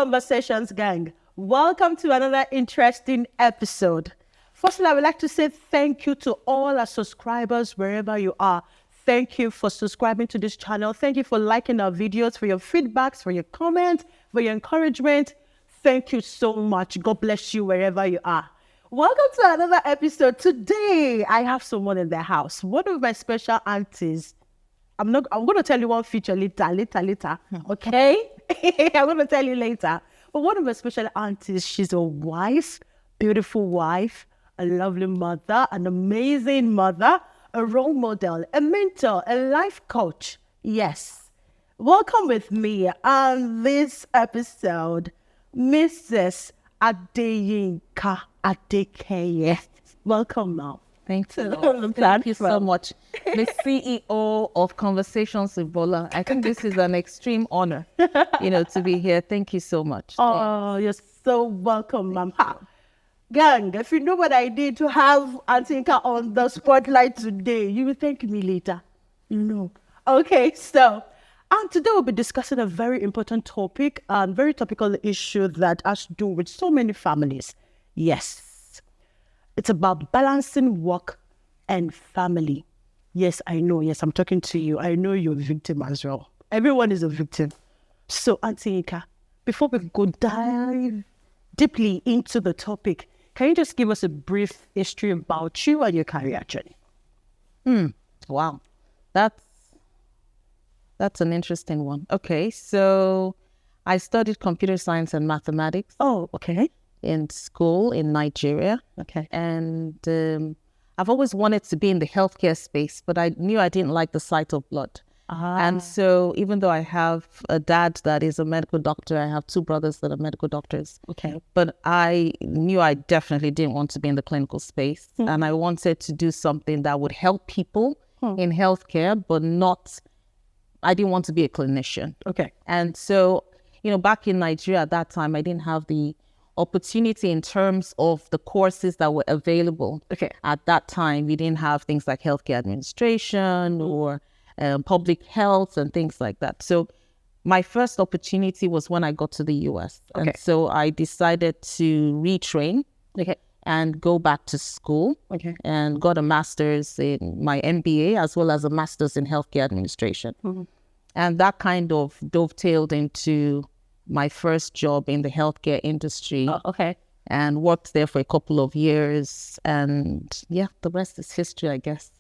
Conversations gang. Welcome to another interesting episode. Firstly, I would like to say thank you to all our subscribers wherever you are. Thank you for subscribing to this channel. Thank you for liking our videos, for your feedbacks, for your comments, for your encouragement. Thank you so much. God bless you wherever you are. Welcome to another episode. Today, I have someone in the house. One of my special aunties. I'm going to tell you one feature later, okay? I'm going to tell you later. But one of my special aunties, she's a wife, beautiful wife, a lovely mother, an amazing mother, a role model, a mentor, a life coach. Yes. Welcome with me on this episode, Mrs. ADEKEYE. Welcome now. Thank you. Thank you so much. The CEO of Conversations with Bola. I think this is an extreme honor, to be here. Thank you so much. Oh, you're so welcome, ma'am. Gang, if you know what I did to have Auntie Yinka on the spotlight today, you will thank me later. No. Okay, so today we'll be discussing a very important topic and very topical issue that has to do with so many families. Yes. It's about balancing work and family. Yes, I know. Yes, I'm talking to you. I know you're a victim as well. Everyone is a victim. So, Auntie Yinka, before we go dive deeply into the topic, can you just give us a brief history about you and your career journey? Wow. That's an interesting one. Okay, so I studied computer science and mathematics. Oh, okay. In school in Nigeria. Okay. And I've always wanted to be in the healthcare space, but I knew I didn't like the sight of blood. And so even though I have a dad that is a medical doctor, I have two brothers that are medical doctors. Okay. But I knew I definitely didn't want to be in the clinical space. And I wanted to do something that would help people in healthcare, but I didn't want to be a clinician. Okay. And so, back in Nigeria at that time, I didn't have the opportunity in terms of the courses that were available. Okay. At that time, we didn't have things like healthcare administration or public health and things like that. So my first opportunity was when I got to the US. Okay. And so I decided to retrain and go back to school and got a master's in my MBA as well as a master's in healthcare administration. And that kind of dovetailed into my first job in the healthcare industry. And worked there for a couple of years. And the rest is history, I guess.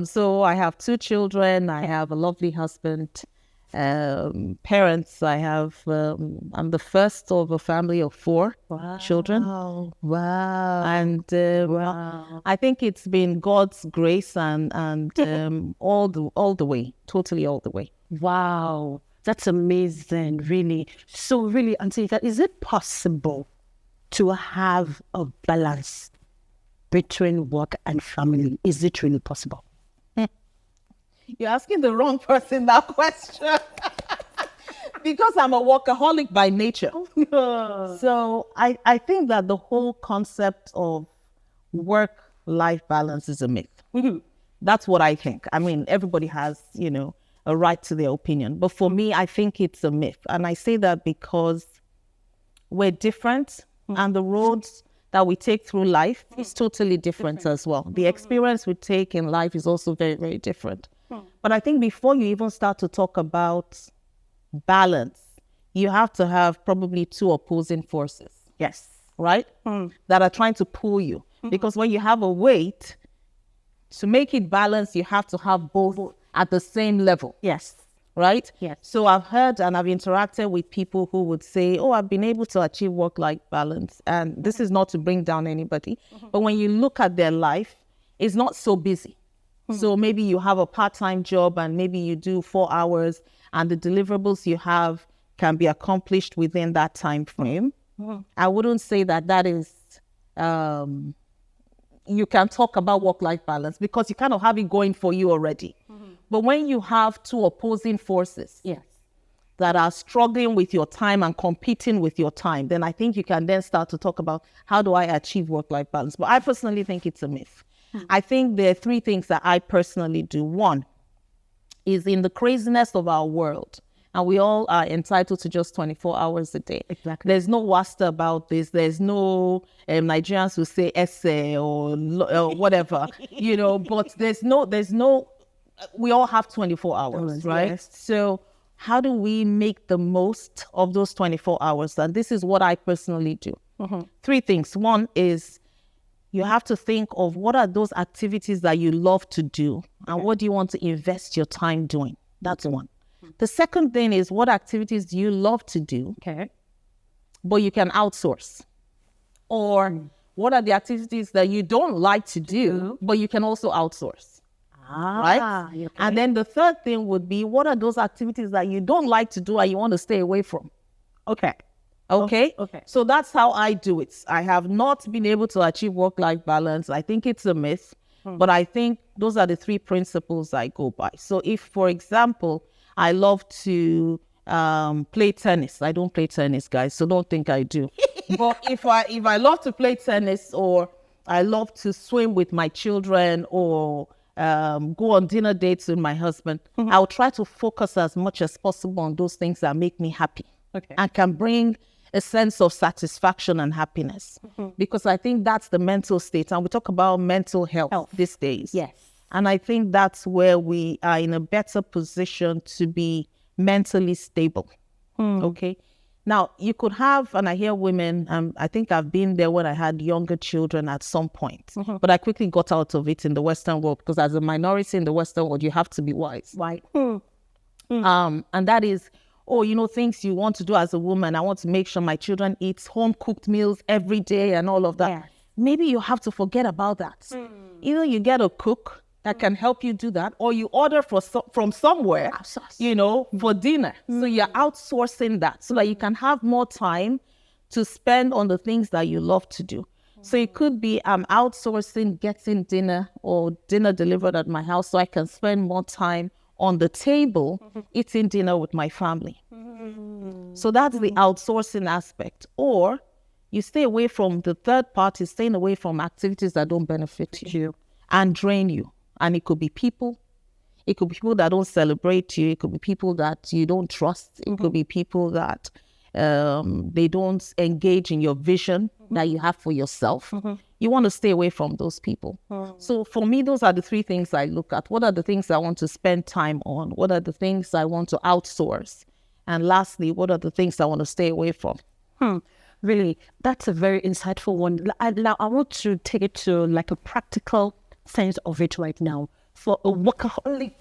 So I have two children. I have a lovely husband. Parents, I'm the first of a family of 4 children. Wow. And I think it's been God's grace and all the way, totally all the way. Wow. That's amazing, really. So really, Auntie Yinka, is it possible to have a balance between work and family? Is it really possible? You're asking the wrong person that question. Because I'm a workaholic by nature. So I think that the whole concept of work-life balance is a myth. That's what I think. I mean, everybody has, a right to their opinion. But for me, I think it's a myth. And I say that because we're different and the roads that we take through life is totally different as well. The experience we take in life is also very, very different. But I think before you even start to talk about balance, you have to have probably 2 opposing forces. Yes. Right? That are trying to pull you. Because when you have a weight, to make it balanced, you have to have both at the same level. Yes. Right? Yes. So I've heard and I've interacted with people who would say, I've been able to achieve work-life balance. And this is not to bring down anybody. But when you look at their life, it's not so busy. So maybe you have a part-time job and maybe you do 4 hours and the deliverables you have can be accomplished within that time frame. I wouldn't say that is... you can talk about work-life balance because you kind of have it going for you already. But when you have 2 opposing forces that are struggling with your time and competing with your time, then I think you can then start to talk about how do I achieve work-life balance. But I personally think it's a myth. I think there are 3 things that I personally do. One is in the craziness of our world, and we all are entitled to just 24 hours a day. Exactly. There's no wasta about this. There's no Nigerians who say essay or whatever, but there's no, we all have 24 hours, right? Yes. So how do we make the most of those 24 hours? And this is what I personally do. 3 things. One is you have to think of what are those activities that you love to do and what do you want to invest your time doing? That's one. The second thing is what activities do you love to do, but you can outsource? Or what are the activities that you don't like to do, but you can also outsource? Right? Okay. And then the third thing would be what are those activities that you don't like to do and you want to stay away from? Okay. Okay. Okay. So that's how I do it. I have not been able to achieve work-life balance. I think it's a myth, but I think those are the 3 principles I go by. So if, for example, I love to play tennis. I don't play tennis, guys, so don't think I do. But if I love to play tennis, or I love to swim with my children, or go on dinner dates with my husband, I'll try to focus as much as possible on those things that make me happy and can bring a sense of satisfaction and happiness. Because I think that's the mental state. And we talk about mental health these days. Yes. And I think that's where we are in a better position to be mentally stable. Okay. Now, you could have, and I hear women, I think I've been there when I had younger children at some point, but I quickly got out of it in the Western world, because as a minority in the Western world, you have to be wise. Right. And that is, things you want to do as a woman. I want to make sure my children eat home cooked meals every day and all of that. Yeah. Maybe you have to forget about that. Either you get a cook that can help you do that, or you order from somewhere, for dinner. So you're outsourcing that so that you can have more time to spend on the things that you love to do. So it could be I'm outsourcing getting dinner or dinner delivered at my house so I can spend more time on the table eating dinner with my family. So that's the outsourcing aspect. Or you stay away from the third party, staying away from activities that don't benefit you and drain you. And it could be people. It could be people that don't celebrate you. It could be people that you don't trust. It could be people that they don't engage in your vision that you have for yourself. You want to stay away from those people. So for me, those are the 3 things I look at. What are the things I want to spend time on? What are the things I want to outsource? And lastly, what are the things I want to stay away from? Really, that's a very insightful one. Now, I want to take it to like a practical sense of it right now. For a workaholic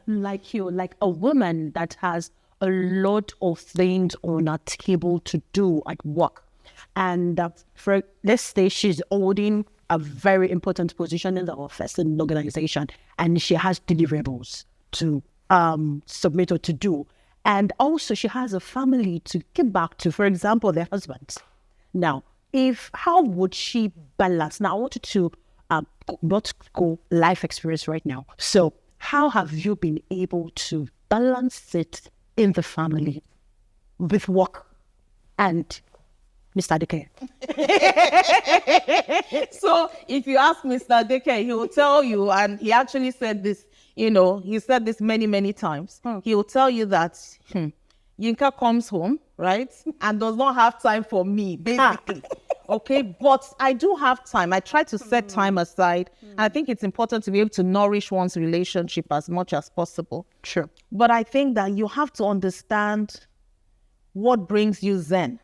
like you, like a woman that has a lot of things on her table to do at work. And for let's say she's holding a very important position in the office, in the organization, and she has deliverables to submit or to do. And also she has a family to give back to, for example, their husbands. Now, how would she balance? Now, I want you to not go life experience right now. So how have you been able to balance it in the family with work and Mr. ADEKEYE? So if you ask Mr. ADEKEYE, he will tell you, and he actually said this, he said this many, many times. He will tell you that Yinka comes home, right, and does not have time for me, basically. Okay, but I do have time. I try to set time aside. And I think it's important to be able to nourish one's relationship as much as possible. Sure. But I think that you have to understand what brings you zen.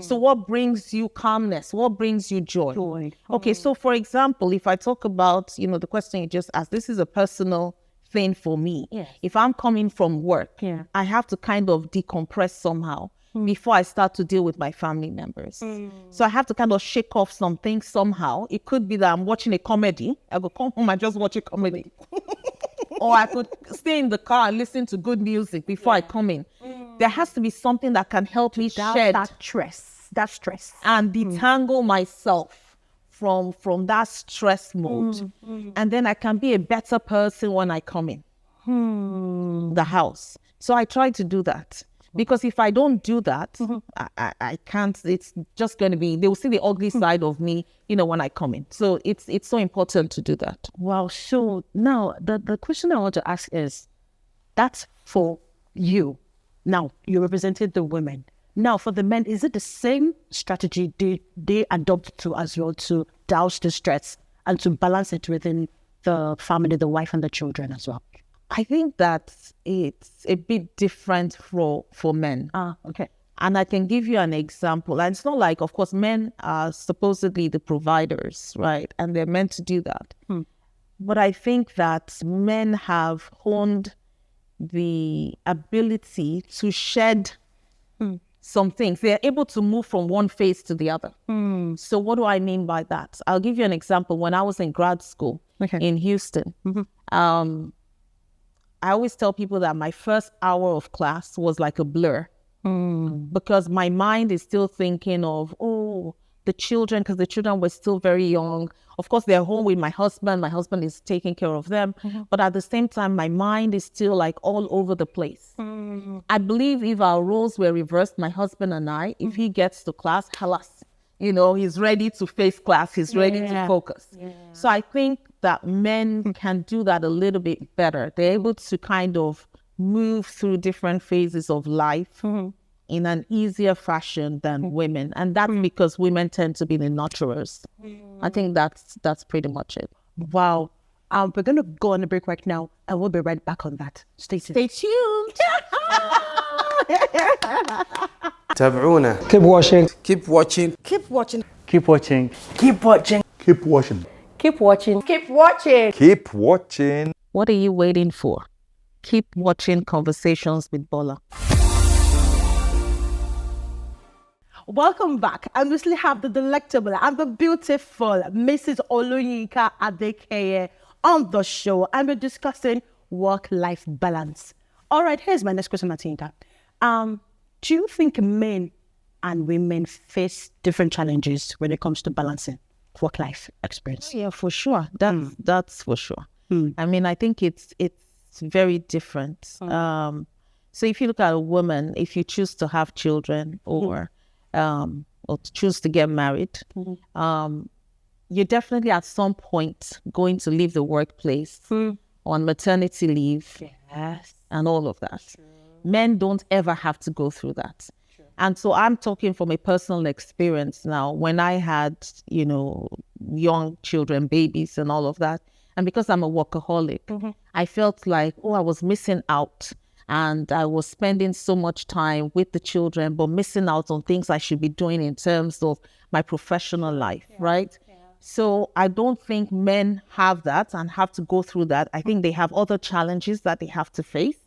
So what brings you calmness? What brings you joy? Okay, so for example, if I talk about, the question you just asked, this is a personal thing for me. Yes. If I'm coming from work, I have to kind of decompress somehow before I start to deal with my family members. So I have to kind of shake off some things somehow. It could be that I'm watching a comedy. I go come home and just watch a comedy. Or I could stay in the car and listen to good music before I come in. There has to be something that can help me shed that stress and detangle myself from that stress mode. And then I can be a better person when I come in the house. So I try to do that. Because if I don't do that, I can't, it's just going to be, they will see the ugly side of me, when I come in. So it's so important to do that. Wow. So now the question I want to ask is, That's for you. Now, you represented the women. Now, for the men, is it the same strategy they adopt to as well to douse the stress and to balance it within the family, the wife and the children as well? I think that it's a bit different for men. Okay. And I can give you an example. And it's not like, of course, men are supposedly the providers, right? And they're meant to do that. But I think that men have honed the ability to shed some things. They're able to move from one phase to the other. So what do I mean by that? I'll give you an example. When I was in grad school in Houston, I always tell people that my first hour of class was like a blur. Because my mind is still thinking of, the children, because the children were still very young. Of course, they're home with my husband. My husband is taking care of them. But at the same time, my mind is still like all over the place. I believe if our roles were reversed, my husband and I, if he gets to class, halas, he's ready to face class. He's ready to focus. So I think that men can do that a little bit better. They're able to kind of move through different phases of life in an easier fashion than women. And that's because women tend to be the nurturers. I think that's pretty much it. Wow. We're going to go on a break right now and we'll be right back on that. Stay tuned. Stay tuned. تابعونا. Keep watching. Keep watching. Keep watching. Keep watching. Keep watching. Keep watching. Keep watching. Keep watching. Keep watching. What are you waiting for? Keep watching Conversations with Bola. Welcome back. And we still have the delectable and the beautiful Mrs. YINKA ADEKEYE on the show. And we're discussing work-life balance. All right, here's my next question, Yinka. Do you think men and women face different challenges when it comes to balancing work-life experience? Yeah, for sure. That's for sure. I mean, I think it's very different. So if you look at a woman, if you choose to have children or to choose to get married, you're definitely at some point going to leave the workplace on maternity leave and all of that. Men don't ever have to go through that. And so I'm talking from a personal experience now. When I had, young children, babies and all of that, and because I'm a workaholic, I felt like, I was missing out. And I was spending so much time with the children, but missing out on things I should be doing in terms of my professional life, right? So I don't think men have that and have to go through that. I think they have other challenges that they have to face,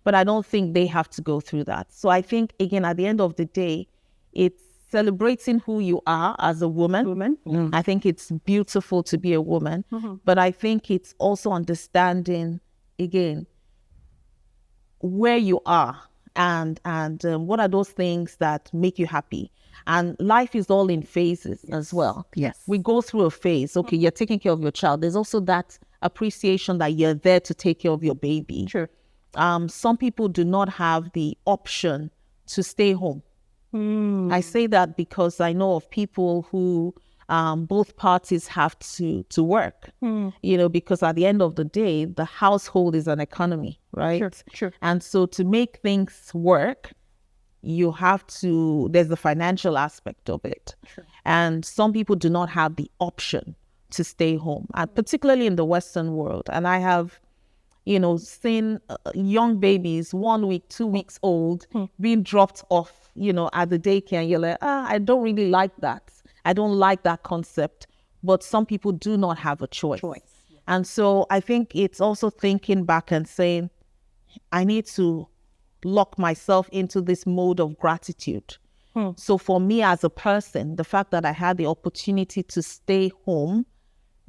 but I don't think they have to go through that. So I think, again, at the end of the day, it's celebrating who you are as a woman. I think it's beautiful to be a woman, but I think it's also understanding, again, where you are and what are those things that make you happy. And life is all in phases as well. Yes. We go through a phase. Okay, you're taking care of your child. There's also that appreciation that you're there to take care of your baby. Sure. Some people do not have the option to stay home. I say that because I know of people who both parties have to work, because at the end of the day, the household is an economy, right? Sure. And so to make things work, you have to, there's the financial aspect of it. Sure. And some people do not have the option to stay home, and particularly in the Western world. And I have, seen young babies 1 week, 2 weeks old being dropped off, at the daycare. And you're like, I don't really like that. I don't like that concept. But some people do not have a choice. And so I think it's also thinking back and saying, I need to lock myself into this mode of gratitude. So for me as a person, the fact that I had the opportunity to stay home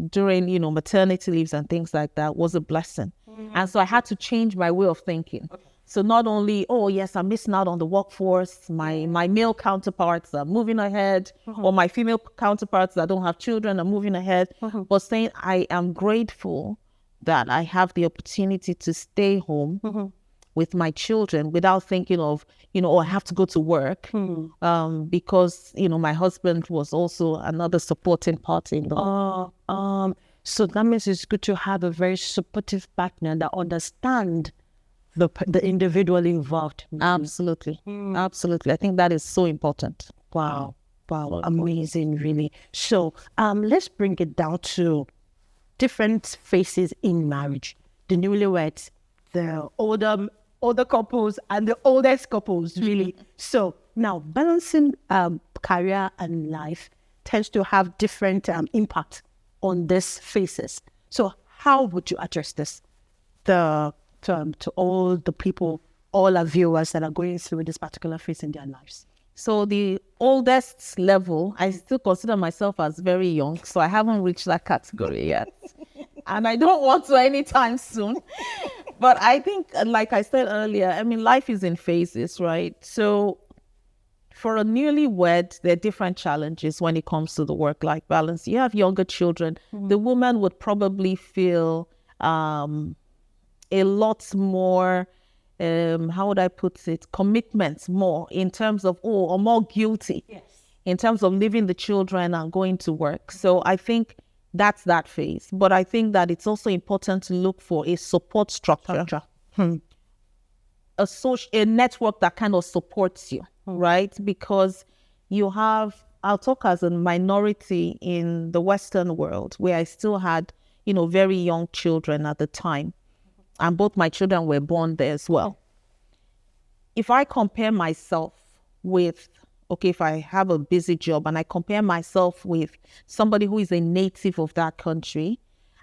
during, maternity leaves and things like that was a blessing. And so I had to change my way of thinking. So not only, yes, I'm missing out on the workforce, my male counterparts are moving ahead, or my female counterparts that don't have children are moving ahead, but saying I am grateful that I have the opportunity to stay home with my children without thinking of, I have to go to work because, my husband was also another supporting party in the So that means it's good to have a very supportive partner that understand the individual involved. Absolutely. Absolutely. I think that is so important. Wow. Wow. Amazing, really. So let's bring it down to different phases in marriage. The newlyweds, the older couples, and the oldest couples, really. So now balancing career and life tends to have different impact on these phases. So how would you address this to all the people, all our viewers that are going through this particular phase in their lives? So the oldest level, I still consider myself as very young, so I haven't reached that category yet. And I don't want to anytime soon. But I think, like I said earlier, I mean, life is in phases, right? So for a newlywed, there are different challenges when it comes to the work-life balance. You have younger children. The woman would probably feel a lot more, how would I put it, commitment more in terms of, or more guilty in terms of leaving the children and going to work. So I think that's that phase. But I think that it's also important to look for a support structure. A network that kind of supports you, right? Because you have, I'll talk as a minority in the Western world where I still had, very young children at the time. And both my children were born there as well. If I compare myself with, if I have a busy job and I compare myself with somebody who is a native of that country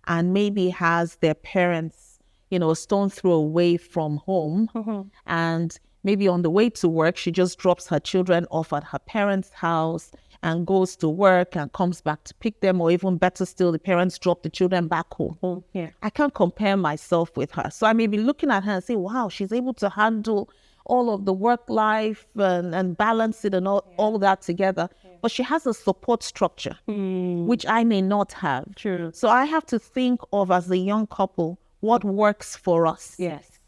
and maybe has their parents, a stone throw away from home, and maybe on the way to work, she just drops her children off at her parents' house and goes to work and comes back to pick them, or even better still, the parents drop the children back home. I can't compare myself with her. So I may be looking at her and say, wow, she's able to handle all of the work life and balance it and all that together. But she has a support structure, which I may not have. True. So I have to think of, as a young couple, what works for us. Yes.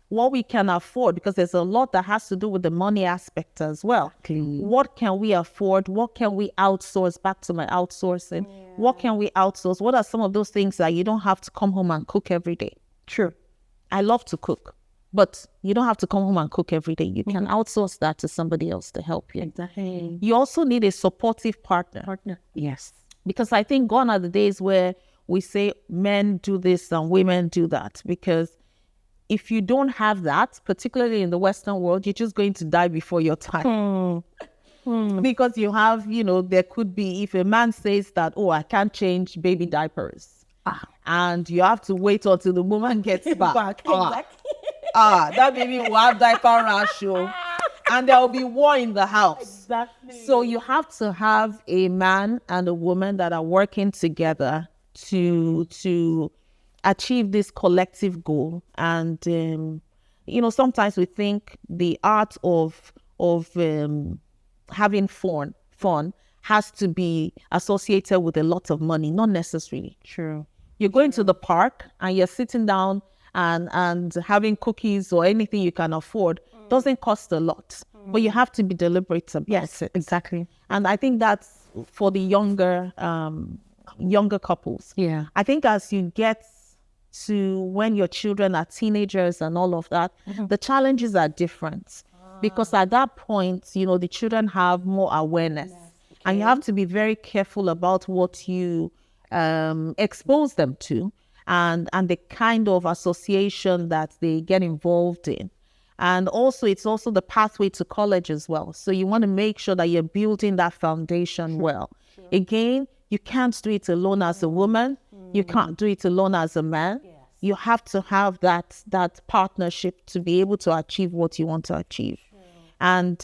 What we can afford, because there's a lot that has to do with the money aspect as well. What can we afford? What can we outsource? Back to my outsourcing. What can we outsource? What are some of those things that you don't have to come home and cook every day? True. I love to cook, but you don't have to come home and cook every day. You can outsource that to somebody else to help you. Exactly. You also need a supportive partner. Yes. Because I think gone are the days where we say men do this and women do that. Because if you don't have that, particularly in the Western world, you're just going to die before your time. Because you have, there could be, if a man says that, I can't change baby diapers, and you have to wait until the woman gets back. That baby will have diaper rash, and there will be war in the house. Exactly. So you have to have a man and a woman that are working together to achieve this collective goal. And sometimes we think the art of having fun has to be associated with a lot of money. Not necessarily. True. You're going to the park and you're sitting down and having cookies or anything you can afford. Doesn't cost a lot, but you have to be deliberate about it. Exactly. And I think that's for the younger couples. Yeah. I think as you get to when your children are teenagers and all of that, the challenges are different. Because at that point, the children have more awareness. And you have to be very careful about what you expose them to and the kind of association that they get involved in. And also, it's also the pathway to college as well. So you want to make sure that you're building that foundation well. Again, you can't do it alone as a woman. You can't do it alone as a man. You have to have that partnership to be able to achieve what you want to achieve. And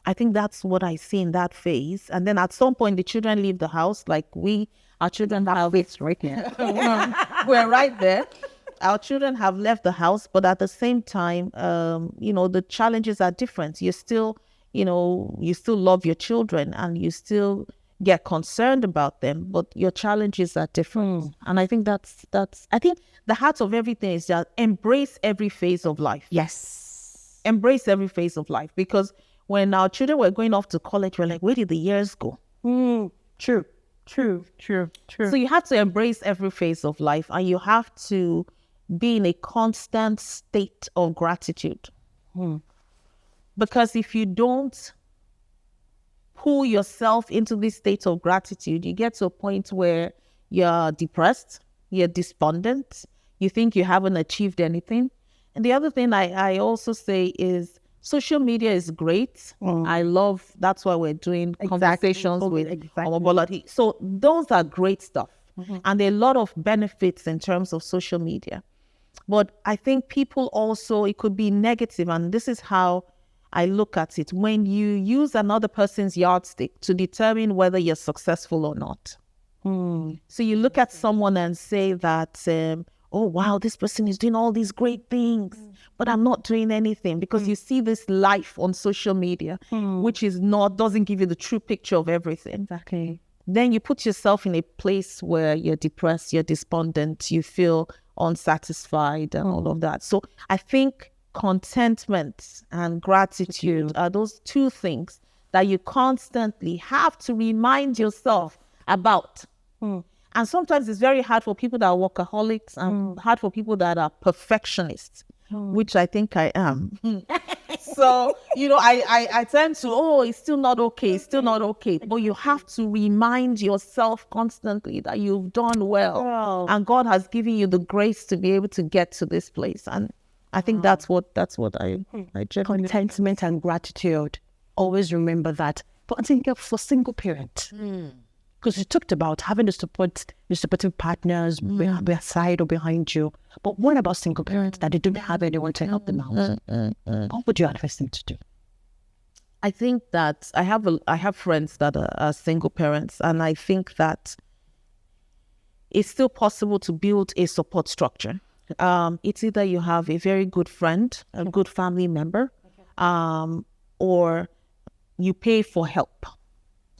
I think that's what I see in that phase. And then at some point, the children leave the house. Like our children have it right now. We're right there. Our children have left the house, but at the same time, the challenges are different. You still love your children and you still get concerned about them, but your challenges are different. And I think I think the heart of everything is that embrace every phase of life. Yes. Embrace every phase of life, because when our children were going off to college, we're like, where did the years go? True. So you have to embrace every phase of life, and you have to be in a constant state of gratitude. Because if you don't pull yourself into this state of gratitude, you get to a point where you're depressed, you're despondent, you think you haven't achieved anything. And the other thing I also say is social media is great. I love, that's why we're doing conversations with Omoboladi. So those are great stuff. And there are a lot of benefits in terms of social media. But I think people also, it could be negative, and this is how I look at it. When you use another person's yardstick to determine whether you're successful or not. So you look at someone and say that, oh, wow, this person is doing all these great things, but I'm not doing anything, because you see this life on social media, which is not, doesn't give you the true picture of everything. Exactly. Then you put yourself in a place where you're depressed, you're despondent, you feel unsatisfied and all of that. So I think contentment and gratitude are those two things that you constantly have to remind yourself about. And sometimes it's very hard for people that are workaholics and hard for people that are perfectionists, which I think I am. So, I tend to, it's still not okay, it's still not okay. But you have to remind yourself constantly that you've done well. And God has given you the grace to be able to get to this place. And I think that's what I generally... Contentment and gratitude. Always remember that. But I think for single parents, because you talked about having the supportive partners beside or behind you. But what about single parents that they don't have anyone to help them out? What would you advise them to do? I think that I have friends that are single parents, and I think that it's still possible to build a support structure. It's either you have a very good friend, a good family member, or you pay for help,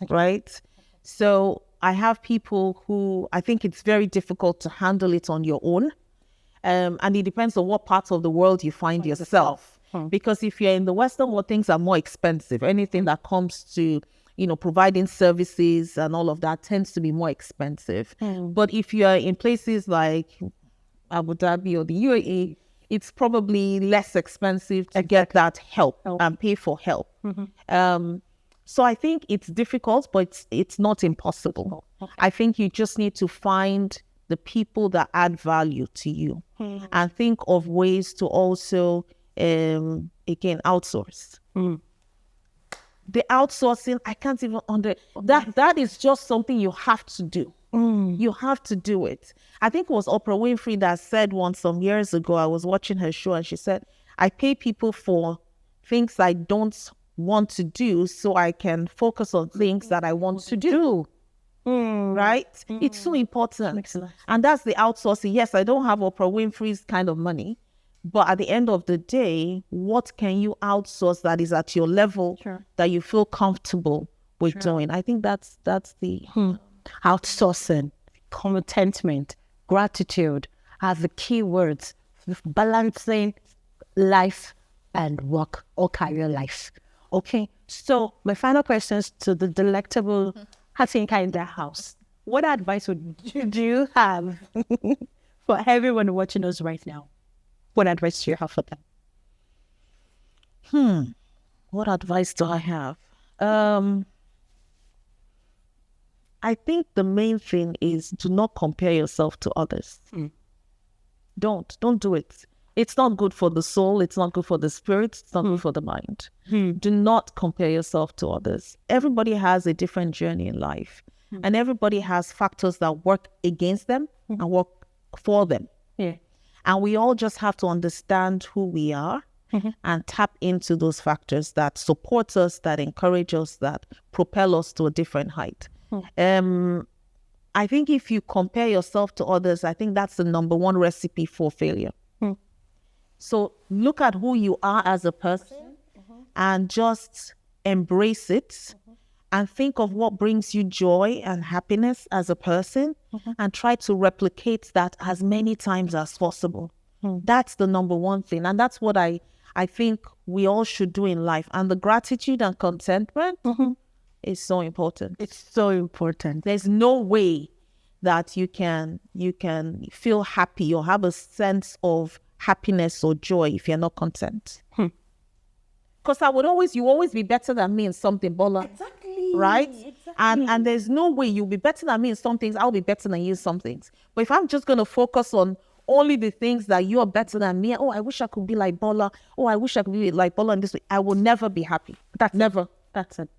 right? So I have people who, I think it's very difficult to handle it on your own. And it depends on what part of the world you find yourself. Because if you're in the Western world, things are more expensive. Anything that comes to, providing services and all of that tends to be more expensive. But if you're in places like Abu Dhabi or the UAE, it's probably less expensive to get that help and pay for help. So I think it's difficult, but it's not impossible. I think you just need to find the people that add value to you and think of ways to also, again, outsource. The outsourcing, I can't even that is just something you have to do. You have to do it. I think it was Oprah Winfrey that said once some years ago, I was watching her show, and she said, I pay people for things I don't want to do so I can focus on things that I want to do. Right? It's so important. And that's the outsourcing. Yes, I don't have Oprah Winfrey's kind of money, but at the end of the day, what can you outsource that is at your level that you feel comfortable with doing? I think that's the outsourcing, contentment, gratitude are the key words of balancing life and work or career life. Okay, so my final questions to the delectable Hatinka in the house. What advice do you have for everyone watching us right now? What advice do you have for them? What advice do I have? I think the main thing is do not compare yourself to others. Don't do it. It's not good for the soul. It's not good for the spirit. It's not good for the mind. Do not compare yourself to others. Everybody has a different journey in life. And everybody has factors that work against them and work for them. And we all just have to understand who we are and tap into those factors that support us, that encourage us, that propel us to a different height. I think if you compare yourself to others, I think that's the number one recipe for failure. So look at who you are as a person and just embrace it and think of what brings you joy and happiness as a person and try to replicate that as many times as possible. That's the number one thing. And that's what I think we all should do in life. And the gratitude and contentment is so important. It's so important. There's no way that you can feel happy or have a sense of happiness or joy if you're not content. Because you always be better than me in something, Bola. Exactly. Right? Exactly. And there's no way you'll be better than me in some things, I'll be better than you in some things. But if I'm just going to focus on only the things that you're better than me, oh, I wish I could be like Bola, oh, I wish I could be like Bola in this way, I will never be happy. Never. That's it.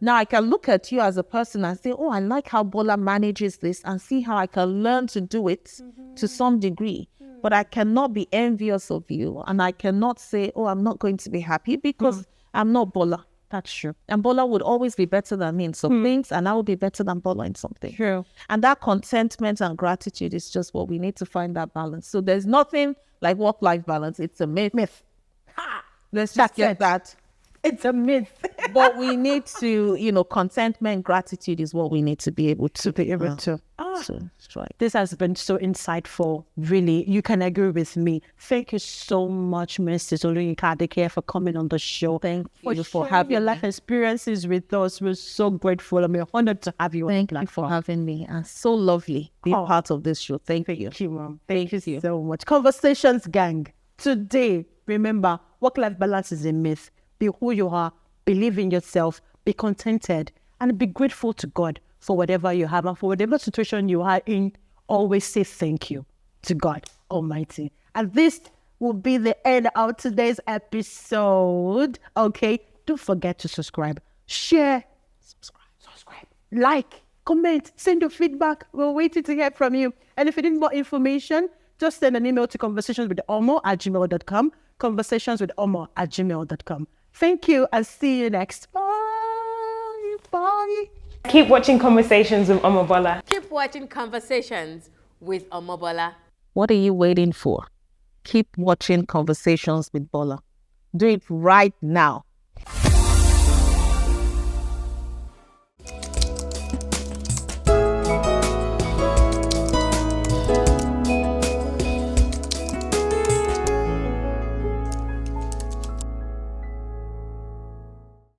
Now I can look at you as a person and say, oh, I like how Bola manages this, and see how I can learn to do it to some degree. But I cannot be envious of you, and I cannot say, oh, I'm not going to be happy because I'm not Bola. That's true. And Bola would always be better than me in some things, and I will be better than Bola in something. True. And that contentment and gratitude is just what we need to find that balance. So there's nothing like work-life balance. It's a myth. Let's just get that. It's a myth. But we need to, contentment, gratitude is what we need to be able to. So that's right. This has been so insightful. Really, you can agree with me. Thank you so much, Mrs. YINKA ADEKEYE, for coming on the show. Thank you for sharing having your me. life experiences with us. We're so grateful. I'm honored to have you. Thank you for having me. And so lovely being part of this show. Thank you. Thank you, Mom. Thank you so much. Conversations gang. Today, remember, work-life balance is a myth. Be who you are, believe in yourself, be contented, and be grateful to God for whatever you have. And for whatever situation you are in, always say thank you to God Almighty. And this will be the end of today's episode. Okay, don't forget to subscribe, share, subscribe, like, comment, send your feedback. We're waiting to hear from you. And if you need more information, just send an email to conversationswithomo@gmail.com. conversationswithomo@gmail.com. Thank you, and see you next. Bye. Bye. Keep watching Conversations with Omobola. Keep watching Conversations with Omobola. What are you waiting for? Keep watching Conversations with Bola. Do it right now.